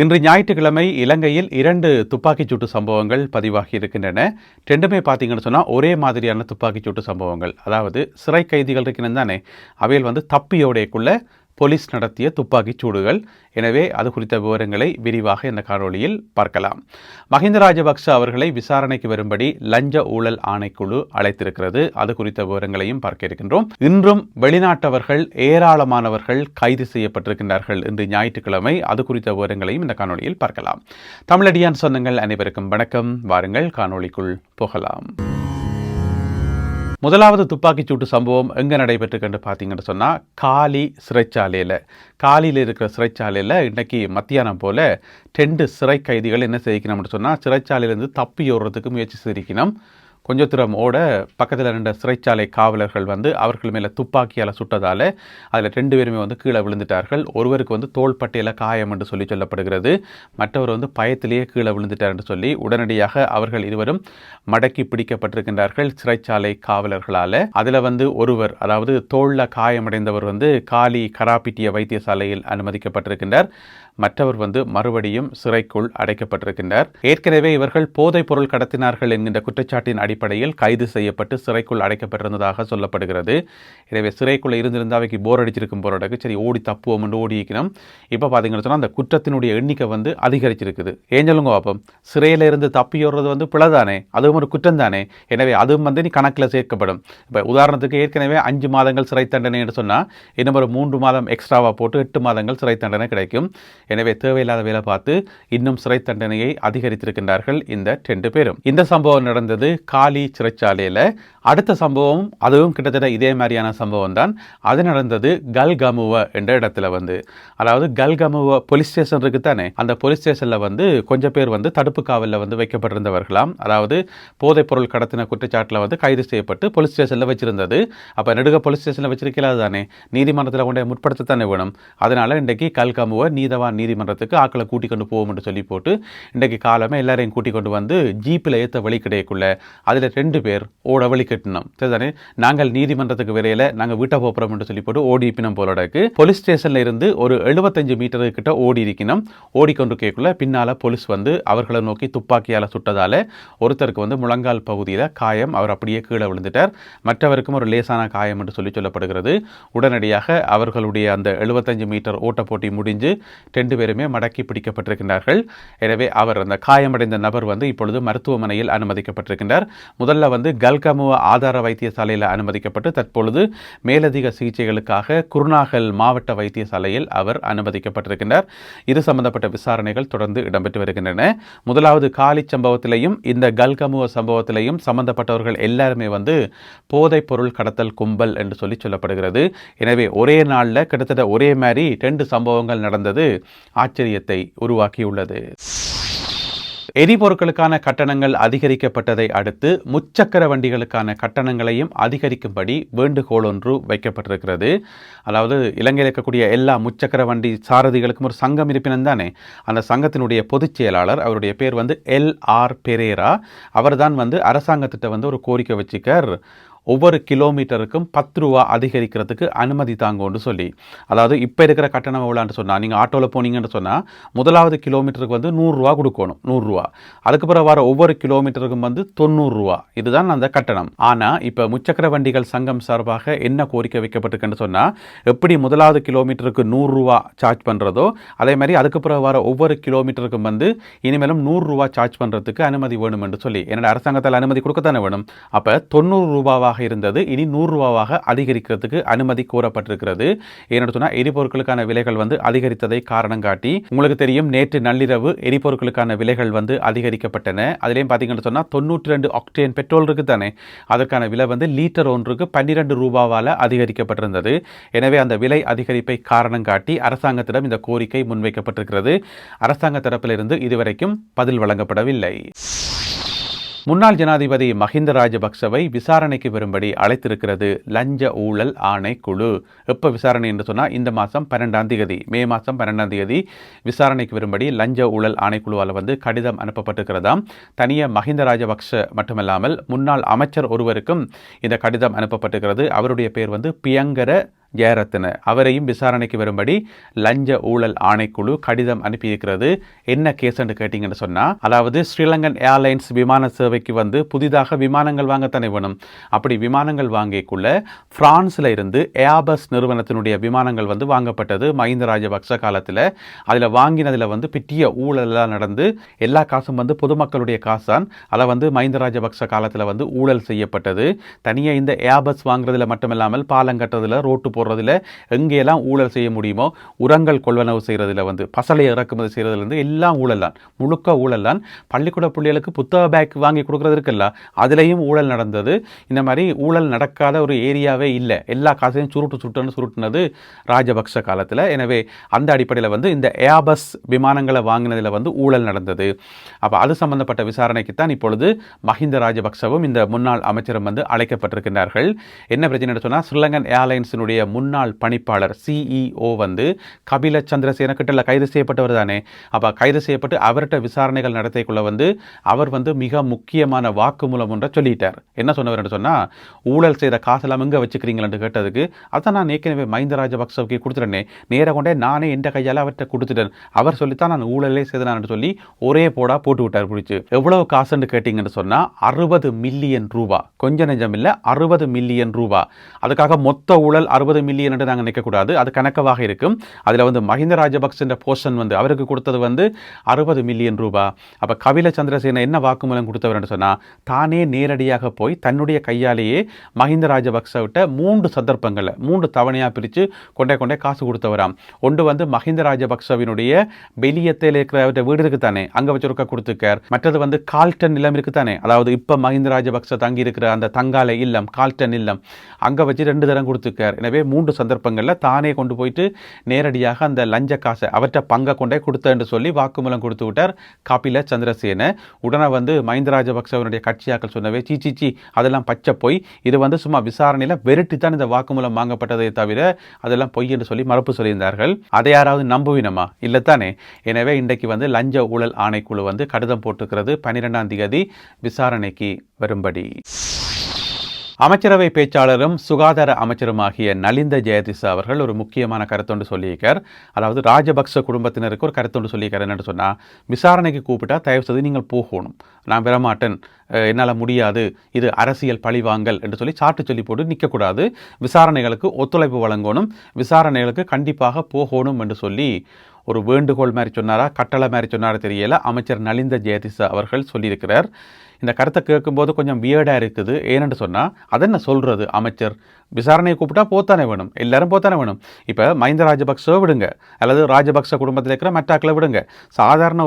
இன்று ஞாயிற்றுக்கிழமை இலங்கையில் 2 துப்பாக்கிச்சூட்டு சம்பவங்கள் பதிவாகி இருக்கின்றன. ரெண்டுமே பார்த்தீங்கன்னு சொன்னால் ஒரே மாதிரியான துப்பாக்கிச்சூட்டு சம்பவங்கள். அதாவது சிறை கைதிகள் இருக்கிறது தானே, அவையில் தப்பியோடைக்குள்ள போலீஸ் நடத்திய துப்பாக்கிச் சூடுகள். எனவே அது குறித்த விவரங்களை விரிவாக இந்த காணொளியில் பார்க்கலாம். மஹிந்த ராஜபக்ஷ அவர்களை விசாரணைக்கு வரும்படி லஞ்ச ஊழல் ஆணைக்குழு அழைத்திருக்கிறது. அது குறித்த விவரங்களையும் பார்க்க இருக்கின்றோம். இன்றும் வெளிநாட்டவர்கள் ஏராளமானவர்கள் கைது செய்யப்பட்டிருக்கின்றார்கள். இன்று ஞாயிற்றுக்கிழமை. அது குறித்த விவரங்களையும் இந்த காணொளியில் பார்க்கலாம். தமிழடியான் சொந்தங்கள் அனைவருக்கும் வணக்கம். வாருங்கள் காணொளிக்குள் போகலாம். முதலாவது துப்பாக்கிச்சூட்டு சம்பவம் எங்கே நடைபெற்றுக்கன்னு பார்த்தீங்கன்னு சொன்னால் காலி சிறைச்சாலையில். காலியில் இருக்கிற சிறைச்சாலையில் இன்றைக்கி மத்தியானம் போல் 2 சிறை கைதிகள் என்ன செய்யணும்னு சொன்னால் சிறைச்சாலையிலேருந்து தப்பி ஓடுறதுக்கு முயற்சி செய்யணும். கொஞ்சம் தூரம் ஓட பக்கத்தில் 2 சிறைச்சாலை காவலர்கள் அவர்கள் மேலே துப்பாக்கியால் சுட்டதால் அதில் 2 பேருமே கீழே விழுந்துட்டார்கள். ஒருவருக்கு தோள்பட்டையில் காயம் என்று சொல்லப்படுகிறது. மற்றவர் பயத்திலேயே கீழே விழுந்துட்டார் என்று சொல்லி உடனடியாக அவர்கள் இருவரும் மடக்கி பிடிக்கப்பட்டிருக்கின்றார்கள் சிறைச்சாலை காவலர்களால். அதில் ஒருவர், அதாவது தோளில் காயமடைந்தவர் காலி கராப்பிட்டிய வைத்தியசாலையில் அனுமதிக்கப்பட்டிருக்கின்றார். மற்றவர் மறுபடியும் சிறைக்குள் அடைக்கப்பட்டிருக்கின்றார். ஏற்கனவே இவர்கள் போதைப் பொருள் கடத்தினார்கள் என்கின்ற குற்றச்சாட்டின் அடிப்படையில் கைது செய்யப்பட்டு சிறைக்குள் அடைக்கப்பட்டிருந்ததாக சொல்லப்படுகிறது. எனவே சிறைக்குள்ள இருந்திருந்தா அவைக்கு போர் அடிச்சிருக்கும் போராட்டக்கு சரி ஓடி தப்புவோம் என்று ஓடி இருக்கணும். இப்போ பார்த்தீங்கன்னு சொன்னால் அந்த குற்றத்தினுடைய எண்ணிக்கை அதிகரிச்சிருக்குது. ஏன் சொல்லுங்க பாப்போம், சிறையில் இருந்து தப்பியோடுறது பிழைதானே, அதுவும் ஒரு குற்றம் தானே. எனவே அதுவும் நீ கணக்கில் சேர்க்கப்படும். இப்போ உதாரணத்துக்கு ஏற்கனவே 5 மாதங்கள் சிறை தண்டனை என்று சொன்னால் இன்னும் ஒரு 3 மாதம் எக்ஸ்ட்ராவாக போட்டு 8 மாதங்கள் சிறை தண்டனை கிடைக்கும். எனவே தேவையில்லாத வேலை பார்த்து இன்னும் சிறை தண்டனையை அதிகரித்திருக்கின்றார்கள் இந்த 2 பேரும். இந்த சம்பவம் நடந்தது காலி சிறைச்சாலையில். அடுத்த சம்பவம் அதுவும் கிட்டத்தட்ட இதே மாதிரியான சம்பவம் தான். அது நடந்தது கல்கமுவ என்ற இடத்துல அதாவது கல்கமுவ போலீஸ் ஸ்டேஷன் இருக்கு தானே, அந்த போலீஸ் ஸ்டேஷனில் கொஞ்சம் பேர் தடுப்பு காவலில் வைக்கப்பட்டிருந்தவர்களாம். அதாவது போதைப் பொருள் கடத்தின குற்றச்சாட்டில் கைது செய்யப்பட்டு போலீஸ் ஸ்டேஷனில் வச்சிருந்தது. அப்போ நெடுக போலீஸ் ஸ்டேஷனில் வச்சிருக்கலாது தானே, நீதிமன்றத்தில் கொண்டே முற்படுத்தத்தானே வேணும். அதனால இன்றைக்கு கல்கமுவ நீதவான் நீதிமன்றத்துக்கு ஆக்களை கூட்டிக் கொண்டு போவோம் என்று சொல்லி போட்டு இன்றைக்கு காலமே எல்லாரையும் கூட்டிக் கொண்டு ஜீப்பில் ஏற்ற வழி கிடைக்குள்ள அதில் 2 பேர் ஓட வழி கட்டினோம். சரிதானே, நாங்கள் நீதிமன்றத்துக்கு வரையில நாங்கள் வீட்டை போகிறோம் என்று சொல்லி போட்டு ஓடி பின்னம் போலடக்கு போலீஸ் ஸ்டேஷன்ல இருந்து ஒரு 75 மீட்டர் கிட்ட ஓடி இருக்கணும். ஓடிக்கொண்டு கேட்குள்ள பின்னால போலீஸ் அவர்களை நோக்கி துப்பாக்கியால் சுட்டதால ஒருத்தருக்கு முழங்கால் பகுதியில் காயம், அவர் அப்படியே கீழே விழுந்துட்டார். மற்றவருக்கும் ஒரு லேசான காயம் என்று சொல்லப்படுகிறது. உடனடியாக அவர்களுடைய அந்த 75 மீட்டர் ஓட்ட போட்டி முடிஞ்சு 2 பேருமே மடக்கி பிடிக்கப்பட்டிருக்கின்றார்கள். எனவே அவர் அந்த காயமடைந்த நபர் இப்பொழுது மருத்துவமனையில் அனுமதிக்கப்பட்டிருக்கின்றார். முதல்ல கல்கமுவ ஆதார வைத்தியசாலையில் அனுமதிக்கப்பட்டு தற்பொழுது மேலதிக சிகிச்சைகளுக்காக குருநாகல் மாவட்ட வைத்தியசாலையில் அவர் அனுமதிக்கப்பட்டிருக்கின்றார். இது சம்பந்தப்பட்ட விசாரணைகள் தொடர்ந்து இடம்பெற்று வருகின்றன. முதலாவது காலி சம்பவத்திலையும் இந்த கல்கமுவ சம்பவத்திலையும் சம்பந்தப்பட்டவர்கள் எல்லாருமே போதைப் பொருள் கடத்தல் கும்பல் என்று சொல்லப்படுகிறது. எனவே ஒரே நாளில் கிட்டத்தட்ட ஒரே மாதிரி 2 சம்பவங்கள் நடந்தது ஆச்சரியத்தை உருவாக்கியுள்ளது. எரிபொருட்களுக்கான கட்டணங்கள் அதிகரிக்கப்பட்டதை அடுத்து முச்சக்கர வண்டிகளுக்கான கட்டணங்களையும் அதிகரிக்கும்படி வேண்டுகோள் ஒன்று வைக்கப்பட்டிருக்கிறது. அதாவது இலங்கையில் இருக்கக்கூடிய எல்லா முச்சக்கர வண்டி சாரதிகளுக்கும் ஒரு சங்கம் இருப்பினும் தானே, அந்த சங்கத்தினுடைய பொதுச் செயலாளர், அவருடைய பேர் எல்.ஆர். பெரேரா, அவர் தான் அரசாங்கத்திட்ட ஒரு கோரிக்கை வச்சுக்கார். ஒவ்வொரு கிலோமீட்டருக்கும் 10 ரூபா அதிகரிக்கிறதுக்கு அனுமதி தாங்கன்னு சொல்லி. அதாவது இப்போ இருக்கிற கட்டணம் எவ்வளோன்னு சொன்னால், நீங்கள் ஆட்டோவில் போனீங்கன்னு சொன்னால் முதலாவது கிலோமீட்டருக்கு 100 ரூபா கொடுக்கணும், 100 ரூபா. அதுக்கப்புறம் வர ஒவ்வொரு கிலோமீட்டருக்கும் 90 ரூபா. இதுதான் அந்த கட்டணம். ஆனால் இப்போ முச்சக்கர வண்டிகள் சங்கம் சார்பாக என்ன கோரிக்கை வைக்கப்பட்டிருக்குன்னு சொன்னால், எப்படி முதலாவது கிலோமீட்டருக்கு 100 ரூபா சார்ஜ் பண்ணுறதோ அதே மாதிரி அதுக்கப்புறம் வர ஒவ்வொரு கிலோமீட்டருக்கும் இனிமேலும் 100 ரூபா சார்ஜ் பண்ணுறதுக்கு அனுமதி வேணும் என்று சொல்லி. என்னோட அரசாங்கத்தால் அனுமதி கொடுக்கத்தானே வேணும். அப்போ 90 ரூபாவாக இருந்தது இனி 100 ரூபாவாக அதிகரிக்கிறதுக்கு அனுமதி கோரப்பட்டிருக்கிறது. ஏன்னு சொன்னால் எரிபொருட்களுக்கான விலைகள் அதிகரித்ததை காரணம் காட்டி, உங்களுக்கு தெரியும் நேற்று நள்ளிரவு எரிபொருட்களுக்கான விலைகள் அதிகரிக்கப்பட்டன. அதிலேயும் பார்த்தீங்கன்னு சொன்னால் 92 ஆக்டேன் பெட்ரோல் இருக்கு தானே, அதற்கான விலை லீட்டர் ஒன்றுக்கு 12 ரூபாவால் அதிகரிக்கப்பட்டிருந்தது. எனவே அந்த விலை அதிகரிப்பை காரணம் காட்டி அரசாங்கத்திடம் இந்த கோரிக்கை முன்வைக்கப்பட்டிருக்கிறது. அரசாங்க தரப்பிலிருந்து இதுவரைக்கும் பதில் வழங்கப்படவில்லை. முன்னாள் ஜனாதிபதி மஹிந்த ராஜபக்சவை விசாரணைக்கு வரும்படி அழைத்திருக்கிறது லஞ்ச ஊழல் ஆணைக்குழு. எப்போ விசாரணை என்று சொன்னால் இந்த மாதம் 12ஆம் தேதி, மே மாதம் 12ஆம் தேதி விசாரணைக்கு வரும்படி லஞ்ச ஊழல் ஆணைக்குழுவால் கடிதம் அனுப்பப்பட்டிருக்கிறதாம். தனியாக மஹிந்த ராஜபக்ச மட்டுமல்லாமல் முன்னாள் அமைச்சர் ஒருவருக்கும் இந்த கடிதம் அனுப்பப்பட்டிருக்கிறது. அவருடைய பேர் பியங்கர ஜெயரத்ன அவரையும் விசாரணைக்கு வரும்படி லஞ்ச ஊழல் ஆணைக்குழு கடிதம் அனுப்பியிருக்கிறது. என்ன கேஸ் என்று கேட்டீங்கன்னு சொன்னா, அதாவது ஸ்ரீலங்கன் ஏர்லைன்ஸ் விமான சேவைக்கு வந்து புதிதாக விமானங்கள் வாங்கத்தானே வேணும். அப்படி விமானங்கள் வாங்கிக்குள்ள பிரான்ஸ்ல இருந்து ஏர்பஸ் நிறுவனத்தினுடைய விமானங்கள் வந்து வாங்கப்பட்டது மஹிந்த ராஜபக்ச காலத்தில். அதில் வாங்கினதில் வந்து பெரிய ஊழலாம் நடந்து எல்லா காசும் வந்து பொதுமக்களுடைய காசு தான். அதை வந்து மஹிந்த ராஜபக்ச காலத்தில் வந்து ஊழல் செய்யப்பட்டது. தனியாக இந்த ஏர்பஸ் வாங்குறதுல மட்டுமில்லாமல் பாலம் கட்டுறதுல, ரோட்டு போடுறதுல, எங்கெல்லாம் ஊழல் செய்ய முடியுமோ உரங்கள் கொள்வனவு செய்கிறதுல வந்து பசலை இறக்குமதி செய்கிறதுலேருந்து எல்லாம் ஊழல் தான், முழுக்க ஊழல் தான். பள்ளிக்கூட பிள்ளைகளுக்கு புத்தக பேக் வாங்கி கொடுக்குறது இருக்குல்ல, அதுலேயும் ஊழல் நடந்தது. இந்த மாதிரி ஊழல் நடக்காத ஒரு ஏரியாவே இல்லை. எல்லா காசையும் சுருட்டுனது ராஜபக்ச காலத்தில். எனவே அந்த அடிப்படையில் வந்து இந்த ஏர்பஸ் விமானங்களை வாங்கினதில் வந்து ஊழல் நடந்தது. அப்போ அது சம்பந்தப்பட்ட விசாரணைக்கு தான் இப்பொழுது மஹிந்த ராஜபக்சவும் இந்த முன்னாள் அமைச்சரும் வந்து அழைக்கப்பட்டிருக்கிறார்கள். என்ன பிரச்சனை சொன்னால், ஸ்ரீலங்கன் ஏர்லைன்ஸினுடைய முன்னாள் பணிப்பாளர் சிஇஓ வந்து கபில சந்திரசேன கிட்ட கைது செய்யப்பட்டவர் தானே. அப்போ கைது செய்யப்பட்டு அவர்கிட்ட விசாரணைகள் நடத்திக்குள்ள வந்து அவர் வந்து மிக முக்கியமான வாக்குமூலம் ஒன்றை சொல்லிட்டார். என்ன சொன்னவர் சொன்னால், ஊழல் செய்த காசெல்லாம் எங்கே வச்சுக்கிறீங்களு கேட்டதுக்கு, அதான் நான் ஏற்கனவே மஹிந்த ராஜபக்சவுக்கு கொடுத்துட்டேனே, நேராக கொண்டே நானே எந்த கையால் அவர்கிட்ட கொடுத்துட்டேன், அவர் சொல்லித்தான் நான் ஊழலே செய்தேன் சொல்லி ஒரே போடா போட்டு விட்டார் பிடிச்சி. எவ்வளவு காசுன்னு கேட்டீங்கன்னு சொன்னால் 60 மில்லியன் ரூபா. கொஞ்சம் நெஞ்சம் இல்லை, 60 மில்லியன் ரூபா. அதுக்காக மொத்த ஊழல் 60 மில்லியன் என்று நாங்கள் நிற்கக்கூடாது, அது கணக்கவாக இருக்கும். அதில் வந்து மஹிந்த ராஜபக்ச போர்ஷன் வந்து அவருக்கு கொடுத்தது வந்து 60 மில்லியன் ரூபா. அப்போ கபில சந்திரசேன என்ன வாக்குமூலம் கொடுத்தவர் என்று சொன்னால், தானே நேரடியாக போய் தன்னுடைய கையாலேயே மஹிந்த ராஜபக்சவிட்ட 3 சந்தர்ப்பங்களில் 3 தவணையாக பிரித்து கொண்டே காசு கொடுத்தவராம். ஒன்று வந்து மஹிந்த ராஜபக்சவினுடைய வெளியத்தில் இருக்கிற வீடு இருக்குத்தானே, அங்கே வச்சு ரொக்க கொடுத்துக்கார். மற்றது வந்து கால்டன் நிலம் இருக்குத்தானே, அதாவது இப்போ மஹிந்த ராஜபக்ச தங்கி இருக்கிற அந்த தங்காலை இல்லம், கால்டன் இல்லம், அங்கே வச்சு 2 தரம் கொடுத்துக்கார். எனவே 3 சந்தர்ப்பங்களில் தானே கொண்டு போயிட்டு நேரடியாக அந்த லஞ்ச காசை அவற்றை பங்கை கொண்டே கொடுத்த என்று சொல்லி வாக்குமூலம் கொடுத்து விட்டார் கபில சந்திரசேன. உடனே வந்து மஹிந்த ராஜபக்சவனுடைய கட்சியாக்கள் சொன்னவே சீச்சி அதெல்லாம் பச்சை போய், இது வந்து சும்மா விசாரணையில் வெறுட்டி தான் இந்த வாக்குமூலம் வாங்கப்பட்டதை தவிர அதெல்லாம் பொய் என்று சொல்லி மறுப்பு சொல்லியிருந்தார்கள். அதை யாராவது நம்புவினமா? இல்லைத்தானே. எனவே இன்றைக்கு வந்து லஞ்ச ஊழல் ஆணைக்குழு வந்து கடிதம் போட்டுக்கிறது 12ஆம் தேதி விசாரணைக்கு வரும்படி. அமைச்சரவை பேச்சாளரும் சுகாதார அமைச்சருமாகிய நலிந்த ஜெயதிச அவர்கள் ஒரு முக்கியமான கருத்தொன்று சொல்லியிருக்கார். அதாவது ராஜபக்ச குடும்பத்தினருக்கு ஒரு கருத்தொன்று சொல்லியிருக்கார். என்னென்னு சொன்னால், விசாரணைக்கு கூப்பிட்டா தயவு செய்து நீங்கள் போகணும், நான் வரமாட்டேன், என்னால் முடியாது, இது அரசியல் பழிவாங்கல் என்று சொல்லி சாட்டு சொல்லி போட்டு நிற்கக்கூடாது, விசாரணைகளுக்கு ஒத்துழைப்பு வழங்கணும், விசாரணைகளுக்கு கண்டிப்பாக போகணும் என்று சொல்லி ஒரு வேண்டுகோள் மாதிரி சொன்னாரா, கட்டளை மாதிரி சொன்னாரா தெரியல, அமைச்சர் நலிந்த ஜெயதிச அவர்கள் சொல்லியிருக்கிறார். இந்த கருத்தை கேட்கும்போது கொஞ்சம் வியர்டாக இருக்குது. ஏனென்று சொன்னால், அதை என்ன சொல்கிறது, அமைச்சர் விசாரணையை கூப்பிட்டா போத்தானே வேணும், எல்லாரும் போத்தானே வேணும். இப்போ மஹிந்த ராஜபக்சவை விடுங்க, அல்லது ராஜபக்ச குடும்பத்தில் இருக்கிற மற்றாக்களை விடுங்க, சாதாரண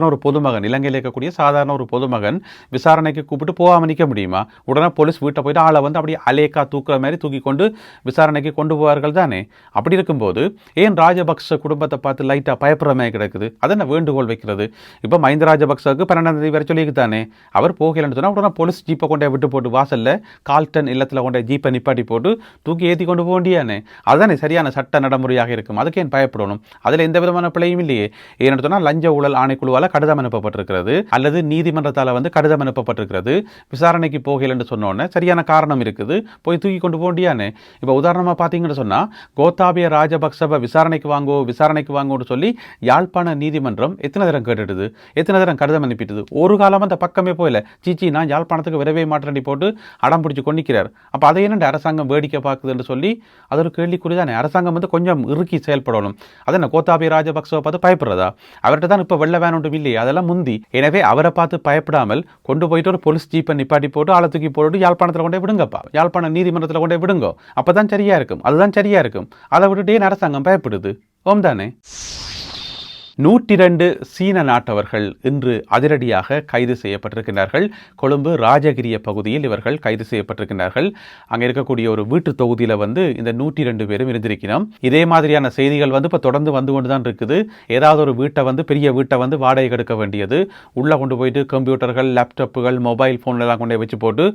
ஒரு பொதுமகன், இலங்கையில் இருக்கக்கூடிய சாதாரண ஒரு பொதுமகன் விசாரணைக்கு கூப்பிட்டு போகாமல் நிற்க முடியுமா? உடனே போலீஸ் வீட்டை போயிட்டு ஆளை வந்து அப்படியே அலேக்கா தூக்குற மாதிரி தூக்கி கொண்டு விசாரணைக்கு கொண்டு போவார்கள் தானே. அப்படி இருக்கும்போது ஏன் ராஜபக்ச குடும்பத்தை பார்த்து லைட்டாக பயப்படுற மாதிரி கிடக்குது? அதை என்ன வேண்டுகோள் வைக்கிறது? இப்போ மஹிந்த ராஜபக்சவுக்கு 12ஆம் தேதி வரை சொல்லியிருக்கு தானே, அவர் போகலன்னு சொன்னால் உடனே போலீஸ் ஜீப்பை கொண்டே விட்டு போட்டு வாசலில் கால்டன் இல்லத்தில் கொண்டே ஜீப்பை நிப்பாட்டி போட்டு தூக்கி ஏற்றி கொண்டு போக வேண்டியானே. அதுதானே சரியான சட்ட நடைமுறையாக இருக்கும். அதுக்கு ஏன் பயப்படணும்? அதில் எந்த விதமான பிழையும் இல்லையே. ஏன்னு சொன்னால், லஞ்ச ஊழல் ஆணைக்குழுவால் கடிதம் அனுப்பப்பட்டிருக்கிறது, அல்லது நீதிமன்றத்தால் வந்து கடிதம் அனுப்பப்பட்டிருக்கிறது. விசாரணைக்கு போகலன்னு சொன்னோன்னே சரியான காரணம் இருக்குது, போய் தூக்கி கொண்டு போக வேண்டியானே. இப்போ உதாரணமாக பார்த்தீங்கன்னு சொன்னால், கோத்தாபய ராஜபக்சவை விசாரணைக்கு வாங்குவோன்னு சொல்லி யாழ்ப்பாண நீதிமன்றம் எத்தனை தரம் கேட்டுடுது, எத்தனை தரம் கடிதம் அனுப்பிட்டுது. ஒரு காலம் அந்த பக்கமே போயில, சீச்சி நான் யாழ்ப்பாணத்துக்கு வரவே மாட்டேன் போட்டு அடம் பிடிச்சி கொண்டிருக்கிறார். அப்போ அதை என்ன அரசாங்கம் வேடிக்கை பார்க்குதுன்னு சொல்லி அது ஒரு கேள்விக்குறிதானே. அரசாங்கம் வந்து கொஞ்சம் இறுக்கி செயல்படணும். அது என்ன கோத்தாபய ராஜபக்சவை பார்த்து பயப்படுறதா? அவர்கிட்ட தான் இப்போ வெள்ள வேன் ஒன்றும் இல்லையே, அதெல்லாம் முந்தி. எனவே அவரை பார்த்து பயப்படாமல் கொண்டு போயிட்டு ஒரு போலீஸ் ஜீப்பை நிப்பாட்டி போட்டு ஆளை தூக்கி போட்டு யாழ்ப்பாணத்தில் கொண்டே விடுங்கப்பா, யாழ்ப்பாண நீதிமன்றத்தில் கொண்டே விடுங்க, அப்போதான் சரியா இருக்கும், அதுதான் சரியா இருக்கும். அதை விட்டுட்டே அரசாங்கம் பயப்படுது. ஓம் தானே. 102 சீன நாட்டவர்கள் இன்று அதிரடியாக கைது செய்யப்பட்டிருக்கிறார்கள். கொழும்பு ராஜகிரிய பகுதியில் இவர்கள் கைது செய்யப்பட்டிருக்கிறார்கள். அங்கே இருக்கக்கூடிய ஒரு வீட்டு தொகுதியில் வந்து இந்த 102 பேரும் இருந்திருக்கிறோம். இதே மாதிரியான செய்திகள் வந்து இப்போ தொடர்ந்து வந்து கொண்டு தான் இருக்குது. ஏதாவது ஒரு வீட்டை வந்து பெரிய வீட்டை வந்து வாடகை எடுக்க வேண்டியது, உள்ளே கொண்டு போயிட்டு கம்ப்யூட்டர்கள், லேப்டாப்புகள், மொபைல் ஃபோன்லாம் கொண்டு வச்சு போட்டு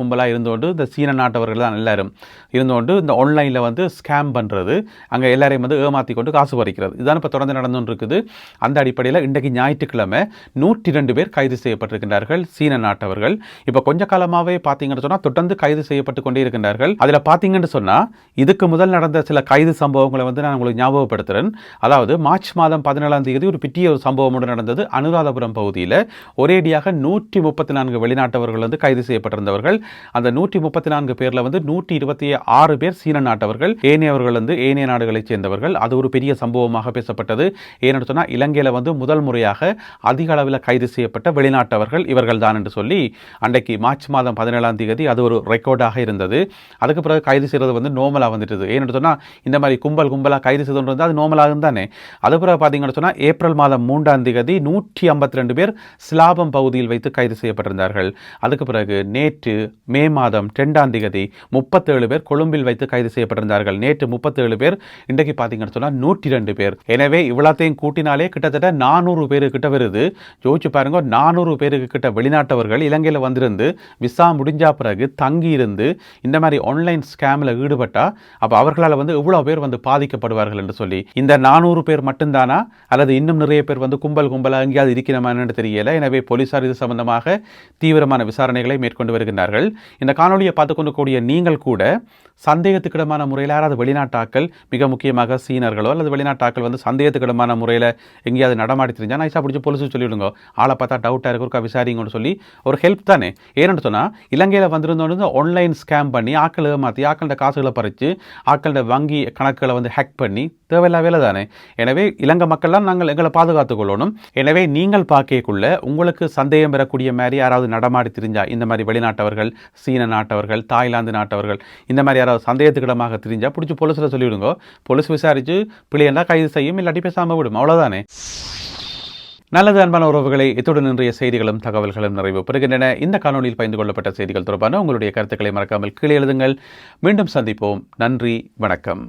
கும்பலாக இருந்தோண்டு இந்த சீன நாட்டவர்கள் தான் எல்லாரும் இருந்தோண்டு இந்த ஆன்லைனில் வந்து ஸ்கேம் பண்ணுறது, அங்கே எல்லாரையும் வந்து ஏமாற்றி கொண்டு காசு பறிக்கிறது, இதுதான் இப்போ தொடர்ந்து நடந்துன்னு இருக்குது. செய்யப்பட்டிருந்தது. அந்த அடிப்படையில் இன்றைக்கு ஞாயிற்றுக்கிழமை 102 பேர் கைது செய்யப்பட்டிருக்கின்றார்கள் சீன நாட்டவர்கள். இப்போ கொஞ்ச காலமாகவே பார்த்தீங்கன்னு சொன்னால் தொடர்ந்து கைது செய்யப்பட்டு கொண்டே இருக்கின்றார்கள். அதில் பார்த்தீங்கன்னு சொன்னால் இதுக்கு முதல் நடந்த சில கைது சம்பவங்களை நான் உங்களுக்கு ஞாபகப்படுத்துகிறேன். அதாவது மார்ச் மாதம் 17ஆம் தேதி ஒரு பிட்டிய ஒரு சம்பவம் நடந்தது. அனுராதபுரம் பகுதியில் ஒரேடியாக 134 வெளிநாட்டவர்கள் கைது செய்யப்பட்டிருந்தவர்கள். அந்த 134 பேர்ல 126 பேர் சீன நாட்டவர்கள், ஏனையவர்கள் ஏனைய நாடுகளைச் சேர்ந்தவர்கள். அது ஒரு பெரிய சம்பவமாக பேசப்பட்டது. ஏன்னு சொன்னா இலங்கையில முதல் முறையாக அதிக அளவில் கைது செய்யப்பட்ட வெளிநாட்டவர்கள் இவர்கள் தான் என்று சொல்லி அன்றைக்கு மார்ச் மாதம் 17ஆம் தேதி அது ஒரு ரெக்கார்டாக இருந்தது. அதுக்கு பிறகு கைது செய்யறது நோமலா வந்துட்டது. ஏன்னு சொன்னா இந்த மாதிரி கும்பலா கைது செய்து அது நோமலாக தானே. அது பிறகு பார்த்தீங்கன்னு சொன்னா ஏப்ரல் மாதம் 3ஆம் தேதி 152 பேர் சிலாபம் பகுதியில் வைத்து கைது செய்யப்பட்டிருந்தார்கள். அதுக்கு பிறகு நேற்று மே மாதம் 2ஆம் தேதி 37 பேர் கொழும்பில் வைத்து கைது செய்யப்பட்டிருந்தார்கள். நேற்று 37 பேர், இன்றைக்கு பார்த்தீங்கன்னு சொன்னால் 102 பேர். எனவே இவ்வளத்தையும் கூட்டினாலே கிட்டத்தட்ட 400 பேரு கிட்ட வருது. யோசிச்சு பாருங்க, 400 பேருக்கு கிட்ட வெளிநாட்டவர்கள் இலங்கையில் வந்திருந்து விசா முடிஞ்சா பிறகு தங்கி இருந்து இந்த மாதிரி ஆன்லைன் ஸ்கேமில் ஈடுபட்டா அப்போ அவர்களால் இவ்வளோ பேர் பாதிக்கப்படுவார்கள் என்று சொல்லி. இந்த 400 பேர் மட்டும்தானா அல்லது இன்னும் நிறைய பேர் கும்பலாக எங்கேயாவது இருக்கிறமான்னு தெரியல. எனவே போலீசார் இது சம்பந்தமாக தீவிரமான விசாரணைகளை மேற்கொண்டு வருகின்றார்கள். இந்த காணொலியை பார்த்து கொண்டு கூடிய நீங்கள் கூட சந்தேகத்துக்கிடமான முறையில் யாராவது வெளிநாட்டாக்கள், மிக முக்கியமாக சீனர்களோ அல்லது வெளிநாட்டாக்கள் சந்தேகத்துக்கிடமான முறையில் எங்கேயாவது நடமாடி தெரிஞ்சா நைஸாக பிடிச்சி போலீஸு சொல்லிவிடுங்க. ஆளை பார்த்தா டவுட்டாக இருக்கா விசாரிங்கன்னு சொல்லி ஒரு ஹெல்ப் தானே. ஏன்னு சொன்னால் இலங்கையில் வந்திருந்தோன்னு ஆன்லைன் ஸ்கேம் பண்ணி ஆக்களை ஏமாற்றி ஆக்களோட காசுகளை பறித்து ஆக்களோட வங்கி கணக்குகளை ஹேக் பண்ணி தேவையில்லா வேலை தானே. எனவே இலங்கை மக்கள்லாம் நாங்கள் எங்களை பாதுகாத்துக் கொள்ளணும். எனவே நீங்கள் பார்க்கக்குள்ள உங்களுக்கு சந்தேகம் பெறக்கூடிய மாதிரி யாராவது நடமாடி தெரிஞ்சா, இந்த மாதிரி வெளிநாட்டவர்கள், சீன நாட்டவர்கள், தாய்லாந்து நாட்டவர்கள், இந்த மாதிரி யாராவது சந்தேகத்துக்கிடமாக தெரிஞ்சா பிடிச்சி போலீஸில் சொல்லிவிடுங்க. போலீஸ் விசாரித்து பிள்ளையெல்லாம் கைது செய்யும், இல்லாட்டி பேசாமல் விடும். அவ்வளோதானே. நல்லது அன்பான உறவுகளை, இத்துடன் இன்றைய செய்திகளும் தகவல்களும் நிறைவு பெறுகின்றன. இந்த காணொலியில் பகிர்ந்து கொள்ளப்பட்ட செய்திகள் தொடர்பான உங்களுடைய கருத்துக்களை மறக்காமல் கீழே எழுதுங்கள். மீண்டும் சந்திப்போம். நன்றி, வணக்கம்.